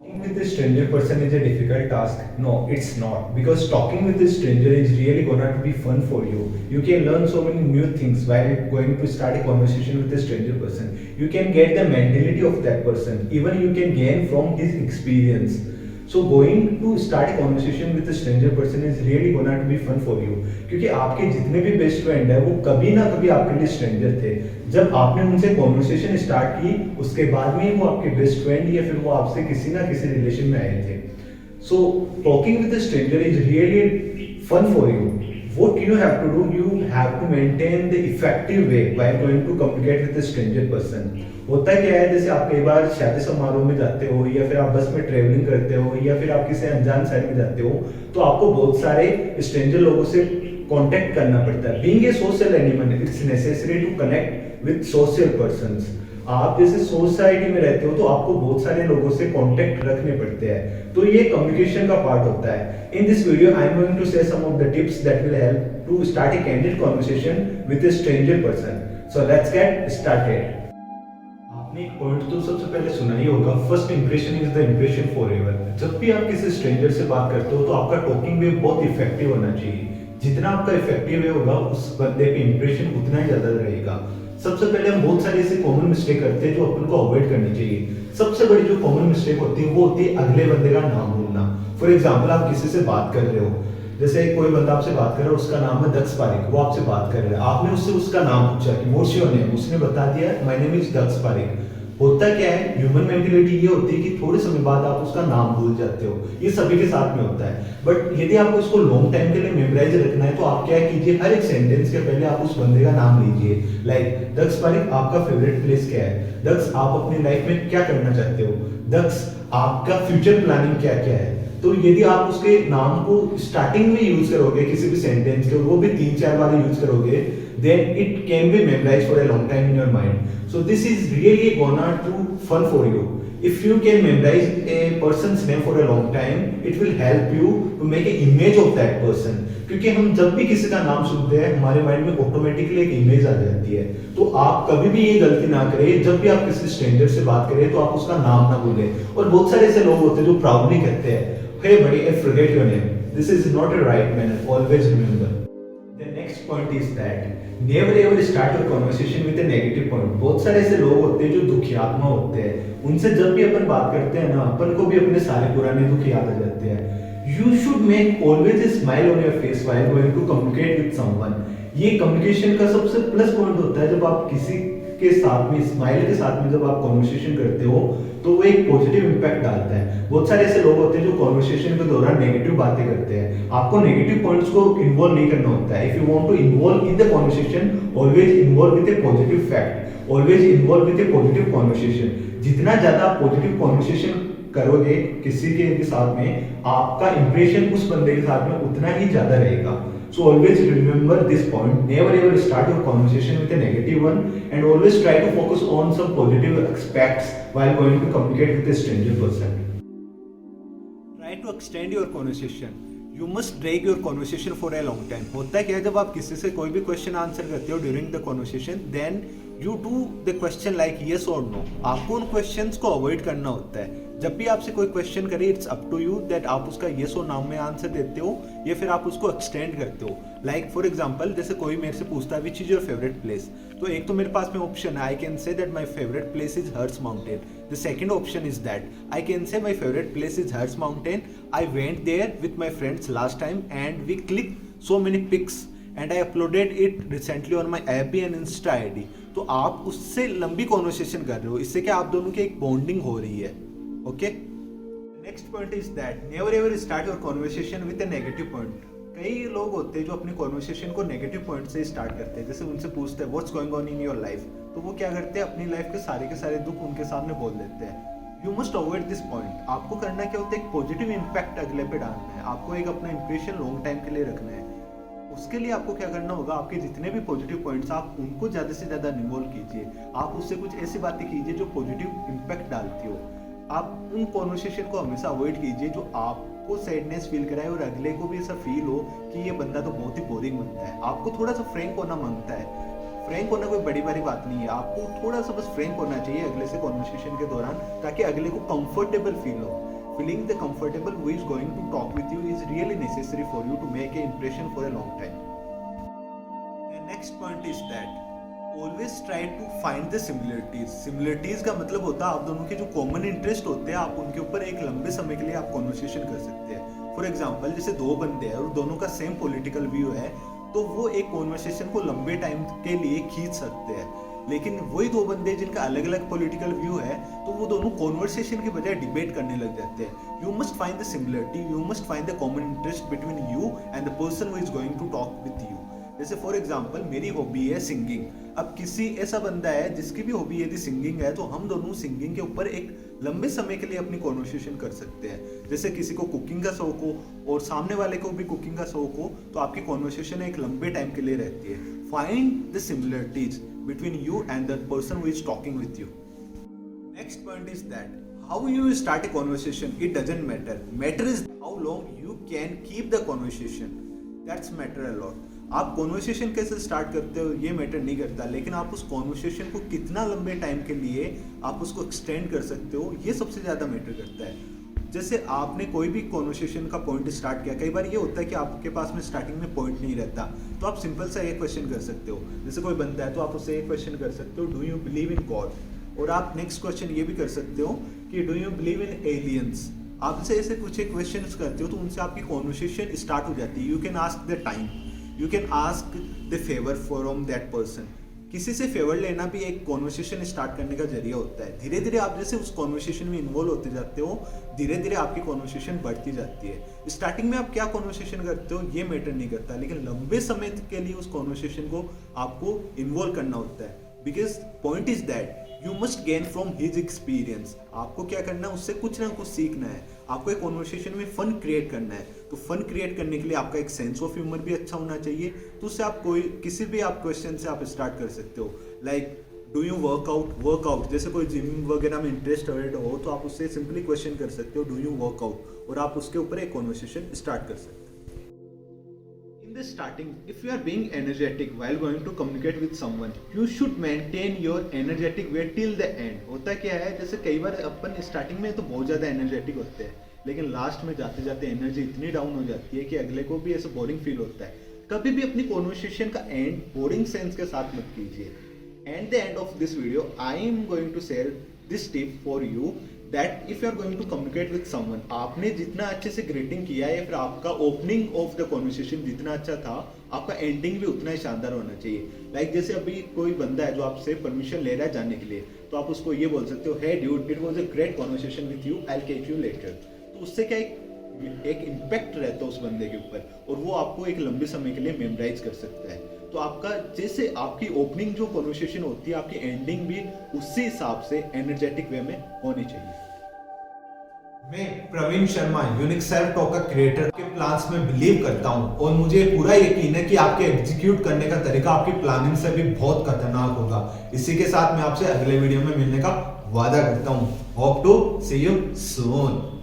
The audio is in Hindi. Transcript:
Talking with a stranger person is a difficult task. No, it's not. Because talking with a stranger is really gonna to be fun for you. You can learn so many new things while going to start a conversation with a stranger person. You can get the mentality of that person. Even you can gain from his experience. So going to start a conversation with a stranger person is really gonna to be fun for you. क्योंकि आपके जितने भी बेस्ट फ्रेंड है वो कभी ना कभी आपके लिए स्ट्रेंजर थे. जब आपने उनसे कॉन्वर्सेशन स्टार्ट की उसके बाद में ही वो आपके बेस्ट फ्रेंड या फिर वो आपसे किसी ना किसी रिलेशन में आए थे. So talking with a stranger is really fun for you. What you have to do, you have to maintain the effective way while going to communicate with a stranger person. होता क्या है, जैसे आप कई बार शादी समारोह में जाते हो या फिर आप बस में ट्रेवलिंग करते हो या फिर आप किसी अनजान शहर में जाते हो तो आपको बहुत सारे स्ट्रेंजर लोगों से कांटेक्ट करना पड़ता है. Being a social animal it's necessary to connect with social persons. आप जैसे सोसाइटी में रहते हो तो आपको बहुत सारे लोगों से कांटेक्ट रखने पड़ते हैं. तो ये कम्युनिकेशन का पार्ट होता है. In this video I am going to share some of the tips that will help to start a candid conversation with a stranger person. So let's get started. आपने एक पॉइंट तो सबसे पहले सुना ही होगा, first impression is the impression forever. जब भी आप किसी स्ट्रेंजर से बात करते हो तो आपका टॉकिंग वे बहुत इफेक्टिव होना चाहिए. जितना आपका इफेक्टिव वे होगा उस बंदे पे इंप्रेशन उतना ही ज्यादा रहेगा. सबसे पहले हम बहुत सारी ऐसी कॉमन मिस्टेक करते हैं जो अपन को अवॉइड करनी चाहिए. सबसे बड़ी जो कॉमन मिस्टेक होती है वो होती है अगले बंदे का नाम भूलना. फॉर एग्जाम्पल आप किसी से बात कर रहे हो, जैसे कोई बंदा आपसे बात कर रहा है, उसका नाम है दक्ष पारिक, वो आपसे बात कर रहा है, आपने उससे उसका नाम पूछा कि व्हाट्स योर नेम, उसने बता दिया माय नेम इज दक्ष पारिक. होता क्या है, ह्यूमन मेंटालिटी ये होती है कि थोड़े समय बाद आप उसका नाम भूल जाते हो. ये सभी के साथ में होता है. बट यदि आपको इसको लॉन्ग टाइम के लिए मेमोराइज रखना है तो आप क्या कीजिए, हर एक सेंटेंस के पहले आप उस बंदे का नाम लीजिए. लाइक दक्ष पारिक, आपका फेवरेट प्लेस क्या है? दक्ष, आप अपनी लाइफ में क्या करना चाहते हो? दक्ष, आपका फ्यूचर प्लानिंग क्या क्या है? तो यदि आप उसके नाम को स्टार्टिंग में यूज करोगे किसी भी सेंटेंस के, वो भी 3-4 बार यूज करोगे, then it can be memorized for a long time in your mind. So this is really gonna do fun for you. If you can memorize a person's name for a long time, it will help you to make an image of that person. क्योंकि हम जब भी किसी का नाम सुनते हैं हमारे माइंड में ऑटोमेटिकली एक इमेज आ जाती है. तो आप कभी भी ये गलती ना करें, जब भी आप किसी स्ट्रेंजर से बात करें तो आप उसका नाम ना भूलें. और बहुत सारे ऐसे लोग होते हैं जो प्राउडली कहते हैं, hey buddy, I forget your name. This is not a right manner. Always remember. The next point is that never ever start your conversation with a negative point. बहुत सारे ऐसे लोग होते हैं जो दुखी आत्मा होते हैं. उनसे जब भी अपन बात करते हैं ना, अपन को भी अपने सारे पुराने दुख याद आ जाते हैं. You should make always a smile on your face while going to communicate with someone. ये कम्युनिकेशन का सबसे प्लस पॉइंट होता है. जब आप किसी के साथ में स्माइल के साथ में जब आप कन्वर्सेशन करते हो तो वो एक पॉजिटिव इंपैक्ट डालता है. बहुत सारे ऐसे लोग होते हैं जो कन्वर्सेशन के दौरान नेगेटिव बातें करते हैं. आपको नेगेटिव पॉइंट्स को इन्वॉल्व नहीं करना होता है. If you want to involve in the conversation, always involve with a positive fact, always involve with a positive conversation. जितना ज्यादा आप पॉजिटिव कन्वर्सेशन करोगे किसी के साथ में, आपका इंप्रेशन उस बंदे के साथ में उतना ही ज्यादा रहेगा. So always remember this point. Never ever start your conversation with a negative one, and always try to focus on some positive aspects while going to communicate with a stranger person. Try to extend your conversation. You must drag your conversation for a long time. होता है क्या, जब आप किसी से कोई भी क्वेश्चन आंसर करते हो during the conversation, then you do the question like yes और नो. आपको उन क्वेश्चंस को अवॉइड करना होता है. जब भी आपसे कोई क्वेश्चन करे, it's up to you that आप उसका येस और नो में आंसर देते हो या फिर आप उसको एक्सटेंड करते हो. लाइक फॉर एग्जांपल, जैसे कोई मेरे से पूछता है which is your favourite place, तो एक तो मेरे पास में ऑप्शन है, I can say that my favourite place is hearts mountain. The second option is that I can say my favourite place is hearts mountain. I went there with my friends last time and we click so many pics and I uploaded it recently on my FB and insta ID. तो आप उससे लंबी कॉन्वर्सेशन कर रहे हो, इससे क्या आप दोनों की एक बॉन्डिंग हो रही है. Okay, next point is that never ever start your conversation with a negative point. कई लोग होते हैं जो अपनी कॉन्वर्सेशन को नेगेटिव पॉइंट से स्टार्ट करते हैं. जैसे उनसे पूछते हैं what's going on in your life, तो वो क्या करते हैं, अपनी लाइफ के सारे दुख उनके सामने बोल देते हैं. You must avoid this point. आपको करना क्या होता है, एक पॉजिटिव इंपैक्ट अगले पे डालना है. आपको एक अपना इंप्रेशन लॉन्ग टाइम के लिए रखना है. उसके लिए आपको क्या करना होगा, आपके जितने भी पॉजिटिव पॉइंट्स आप उनको ज्यादा से ज्यादा इन्वॉल्व कीजिए. आप उससे कुछ ऐसी बातें कीजिए जो पॉजिटिव इंपैक्ट डालती हो. आप उन कॉन्वर्सेशन को हमेशा अवॉइड कीजिए जो आपको सैडनेस फील कराए और अगले को भी ऐसा फील हो कि ये बंदा तो बहुत ही बोरिंग बनता है. आपको थोड़ा सा फ्रैंक होना मांगता है. फ्रैंक होना कोई बड़ी बड़ी बात नहीं है, आपको थोड़ा सा बस फ्रैंक होना चाहिए अगले से कॉन्वर्सेशन के दौरान, ताकि अगले को कंफर्टेबल फील हो. Feeling the comfortable who is going to talk with you is really necessary for you to make an impression for a long time. The next point is that always try to find the similarities. Similarities का मतलब होता है आप दोनों के जो कॉमन इंटरेस्ट होते हैं, आप उनके ऊपर एक लंबे समय के लिए आप कॉन्वर्सेशन कर सकते हैं. फॉर एग्जाम्पल, जैसे दो बंदे हैं और दोनों का सेम पॉलिटिकल व्यू है, तो वो एक कॉन्वर्सेशन को लंबे टाइम के लिए खींच सकते हैं. लेकिन वही दो बंदे जिनका अलग अलग पॉलिटिकल व्यू है, तो वो दोनों कॉन्वर्सेशन के बजाय डिबेट करने लग जाते हैं. You must find the similarity, you must find the common interest between you and the person who is going to talk with you. जैसे फॉर एग्जाम्पल, मेरी हॉबी है सिंगिंग. अब किसी ऐसा बंदा है जिसकी भी हॉबी यदि सिंगिंग है, तो हम दोनों सिंगिंग के ऊपर एक लंबे समय के लिए अपनी कॉन्वर्सेशन कर सकते हैं. जैसे किसी को कुकिंग का शौक हो और सामने वाले को भी कुकिंग का शौक हो, तो आपकी कॉन्वर्सेशन एक लंबे टाइम के लिए रहती है. Find the similarities between you and the person who is talking with you. Next point is that how you start a conversation, it doesn't matter. Matter is how long you can keep the conversation. That's matter a lot. आप कॉन्वर्सेशन कैसे स्टार्ट करते हो ये मैटर नहीं करता, लेकिन आप उस कॉन्वर्सेशन को कितना लंबे टाइम के लिए आप उसको एक्सटेंड कर सकते हो, ये सबसे ज़्यादा मैटर करता है. जैसे आपने कोई भी कॉन्वर्सेशन का पॉइंट स्टार्ट किया, कई बार ये होता है कि आपके पास में स्टार्टिंग में पॉइंट नहीं रहता, तो आप सिंपल सा एक क्वेश्चन कर सकते हो. जैसे कोई बंदा है तो आप उससे एक क्वेश्चन कर सकते हो, do you believe in God. और आप नेक्स्ट क्वेश्चन ये भी कर सकते हो कि do you believe in aliens. आपसे ऐसे कुछ एक क्वेश्चन करते हो तो उनसे आपकी कॉन्वर्सेशन स्टार्ट हो जाती है. You can ask the time, you can ask the favour from that person. किसी से फेवर लेना भी एक कॉन्वर्सेशन स्टार्ट करने का जरिया होता है. धीरे धीरे आप जैसे उस कॉन्वर्सेशन में इन्वॉल्व होते जाते हो, धीरे धीरे आपकी कॉन्वर्सेशन बढ़ती जाती है. स्टार्टिंग में आप क्या कॉन्वर्सेशन करते हो ये मैटर नहीं करता, लेकिन लंबे समय के लिए उस कॉन्वर्सेशन को आपको इन्वॉल्व करना होता है. Because point is that you must gain from his experience. आपको क्या करना है, उससे कुछ ना कुछ सीखना है. आपको एक कॉन्वर्सेशन में फन क्रिएट करना है. तो फन क्रिएट करने के लिए आपका एक सेंस ऑफ ह्यूमर भी अच्छा होना चाहिए. तो उससे आप कोई किसी भी आप क्वेश्चन से आप स्टार्ट कर सकते हो. Like do you workout. जैसे कोई जिम वगैरह में इंटरेस्टेड हो तो आप उससे सिंपली क्वेश्चन कर सकते हो, डू यू वर्कआउट, और आप उसके ऊपर एक कॉन्वर्सेशन स्टार्ट कर सकते हो. In the starting, if you are being energetic while going to communicate with someone, you should maintain your energetic way till the end. होता क्या है, जैसे कई बार अपन स्टार्टिंग में तो बहुत ज़्यादा एनर्जेटिक होते हैं, लेकिन लास्ट में जाते जाते एनर्जी इतनी डाउन हो जाती है कि अगले को भी ऐसा बोरिंग फील होता है. कभी भी अपनी कॉन्वर्सेशन का एंड बोरिंग सेंस के साथ मत कीजिए. At the end of this video, I am going to share this tip for you that if you are going to communicate with someone, आपने जितना अच्छे से ग्रीटिंग किया है, फिर आपका ओपनिंग ऑफ द कॉन्वर्सेशन जितना अच्छा था, आपका एंडिंग भी उतना ही शानदार होना चाहिए. लाइक जैसे अभी कोई बंदा है जो आपसे परमिशन ले रहा है जाने के लिए, तो आप उसको ये बोल सकते हो, hey dude, it was a great conversation with you, I will catch you later. तो उससे क्या एक इम्पैक्ट रहता है उस बंदे के ऊपर, और वो आपको एक लंबे समय के लिए मेमोराइज कर सकता है. तो आपका जैसे आपकी ओपनिंग जो कॉन्वर्सेशन होती है, आपकी एंडिंग भी उसी हिसाब से एनर्जेटिक वे में होनी चाहिए. मैं Praveen Sharma, unique self talk का क्रिएटर, के प्लान्स में बिलीव करता हूं, और मुझे पूरा यकीन है कि आपके एग्जीक्यूट करने का तरीका आपकी प्लानिंग से भी बहुत खतरनाक होगा. इसी के साथ मैं आपसे अगले वीडियो में मिलने का वादा करता हूं. Hope to see you soon.